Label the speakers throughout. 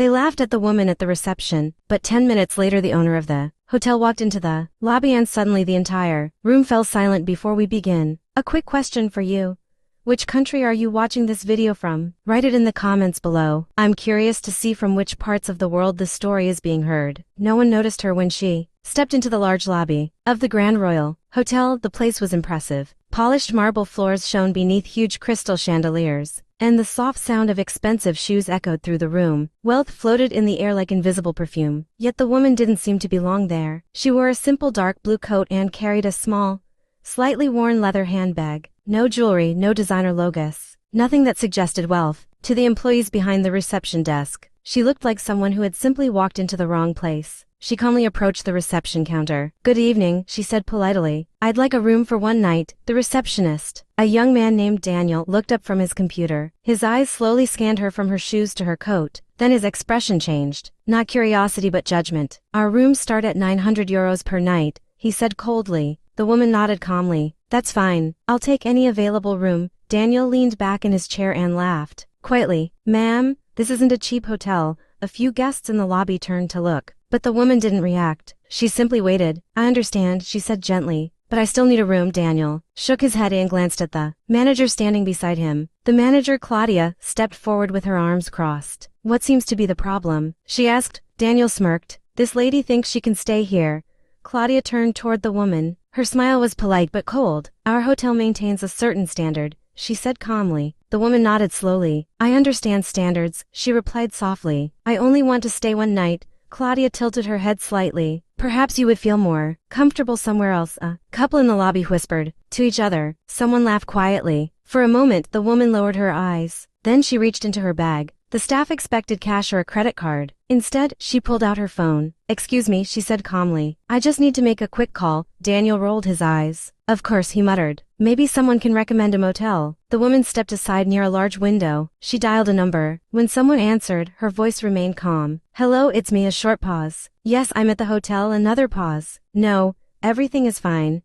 Speaker 1: They laughed at the woman at the reception, but 10 minutes later the owner of the hotel walked into the lobby and suddenly the entire room fell silent. Before we begin, a quick question for you. Which country are you watching this video from? Write it in the comments below. I'm curious to see from which parts of the world this story is being heard. No one noticed her when she stepped into the large lobby of the Grand Royal Hotel. The place was impressive. Polished marble floors shone beneath huge crystal chandeliers, and the soft sound of expensive shoes echoed through the room. Wealth floated in the air like invisible perfume. Yet the woman didn't seem to belong there. She wore a simple dark blue coat and carried a small, slightly worn leather handbag. No jewelry, no designer logos, nothing that suggested wealth. To the employees behind the reception desk, she looked like someone who had simply walked into the wrong place. She calmly approached the reception counter. "Good evening," she said politely. "I'd like a room for one night." The receptionist, a young man named Daniel, looked up from his computer. His eyes slowly scanned her from her shoes to her coat. Then his expression changed. Not curiosity but judgment. "Our rooms start at €900 per night," he said coldly. The woman nodded calmly. "That's fine. I'll take any available room." Daniel leaned back in his chair and laughed quietly. "Ma'am, this isn't a cheap hotel." A few guests in the lobby turned to look, but the woman didn't react. She simply waited. "I understand," she said gently, "but I still need a room." Daniel shook his head and glanced at the manager standing beside him. The manager, Claudia, stepped forward with her arms crossed. "What seems to be the problem?" she asked. Daniel smirked. "This lady thinks she can stay here." Claudia turned toward the woman. Her smile was polite but cold. "Our hotel maintains a certain standard," she said calmly. The woman nodded slowly. "I understand standards," she replied softly. "I only want to stay one night." Claudia tilted her head slightly. "Perhaps you would feel more comfortable somewhere else." A couple in the lobby whispered to each other. Someone laughed quietly. For a moment the woman lowered her eyes. Then she reached into her bag. The staff expected cash or a credit card. Instead, she pulled out her phone. "Excuse me," she said calmly. "I just need to make a quick call." Daniel rolled his eyes. "Of course," he muttered. "Maybe someone can recommend a motel." The woman stepped aside near a large window. She dialed a number. When someone answered, her voice remained calm. "Hello, it's me." A short pause. "Yes, I'm at the hotel." Another pause. "No, everything is fine."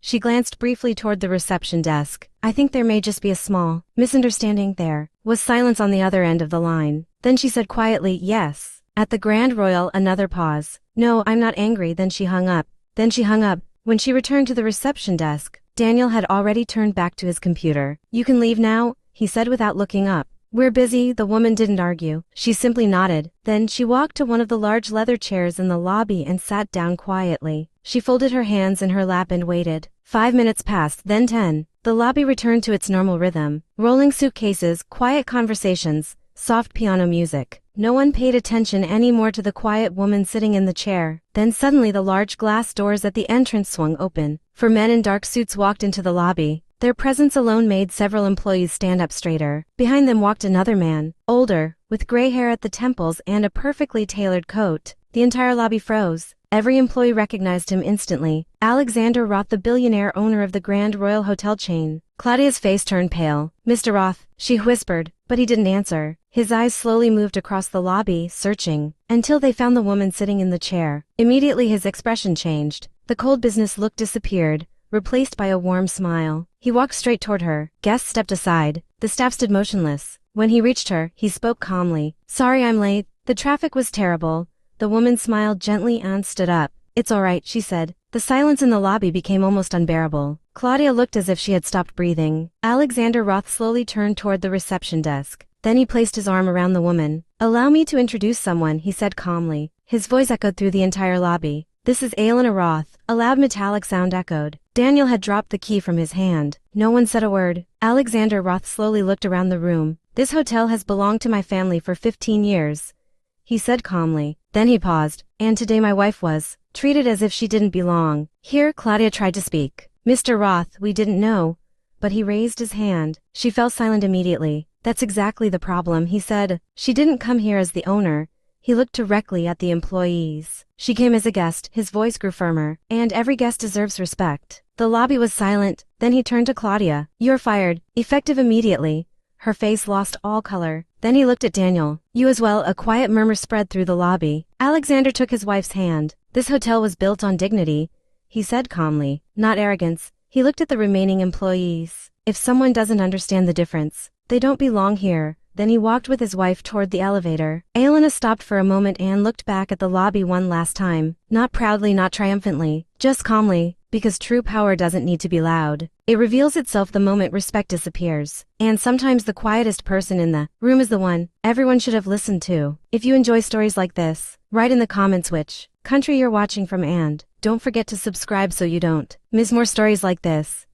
Speaker 1: She glanced briefly toward the reception desk. "I think there may just be a small misunderstanding." There was silence on the other end of the line. Then she said quietly, "Yes." At the Grand Royal, another pause. "No, I'm not angry." Then she hung up. When she returned to the reception desk, Daniel had already turned back to his computer. "You can leave now," he said without looking up. "We're busy." The woman didn't argue. She simply nodded. Then she walked to one of the large leather chairs in the lobby and sat down quietly. She folded her hands in her lap and waited. 5 minutes passed, then 10. The lobby returned to its normal rhythm. Rolling suitcases, quiet conversations, soft piano music. No one paid attention anymore to the quiet woman sitting in the chair. Then suddenly the large glass doors at the entrance swung open. 4 men in dark suits walked into the lobby. Their presence alone made several employees stand up straighter. Behind them walked another man, older, with gray hair at the temples and a perfectly tailored coat. The entire lobby froze. Every employee recognized him instantly. Alexander Roth, the billionaire owner of the Grand Royal Hotel chain. Claudia's face turned pale. "Mr. Roth," she whispered, but he didn't answer. His eyes slowly moved across the lobby, searching, until they found the woman sitting in the chair. Immediately his expression changed. The cold business look disappeared, replaced by a warm smile. He walked straight toward her. Guests stepped aside. The staff stood motionless. When he reached her, he spoke calmly. "Sorry I'm late. The traffic was terrible." The woman smiled gently and stood up. "It's all right," she said. The silence in the lobby became almost unbearable. Claudia looked as if she had stopped breathing. Alexander Roth slowly turned toward the reception desk. Then he placed his arm around the woman. "Allow me to introduce someone," he said calmly. His voice echoed through the entire lobby. "This is Elena Roth." A loud metallic sound echoed. Daniel had dropped the key from his hand. No one said a word. Alexander Roth slowly looked around the room. "This hotel has belonged to my family for 15 years. He said calmly. Then he paused. "And today my wife was treated as if she didn't belong here." Claudia tried to speak. "Mr. Roth, we didn't know." But he raised his hand. She fell silent immediately. "That's exactly the problem," he said. "She didn't come here as the owner." He looked directly at the employees. "She came as a guest." His voice grew firmer. "And every guest deserves respect." The lobby was silent. Then he turned to Claudia. "You're fired, effective immediately." Her face lost all color. Then he looked at Daniel. "You as well." A quiet murmur spread through the lobby. Alexander took his wife's hand. "This hotel was built on dignity," he said calmly, "not arrogance." He looked at the remaining employees. "If someone doesn't understand the difference, they don't belong here." Then he walked with his wife toward the elevator. Aelina stopped for a moment and looked back at the lobby one last time. Not proudly, not triumphantly, just calmly, because true power doesn't need to be loud. It reveals itself the moment respect disappears. And sometimes the quietest person in the room is the one everyone should have listened to. If you enjoy stories like this, write in the comments which country you're watching from, and don't forget to subscribe so you don't miss more stories like this.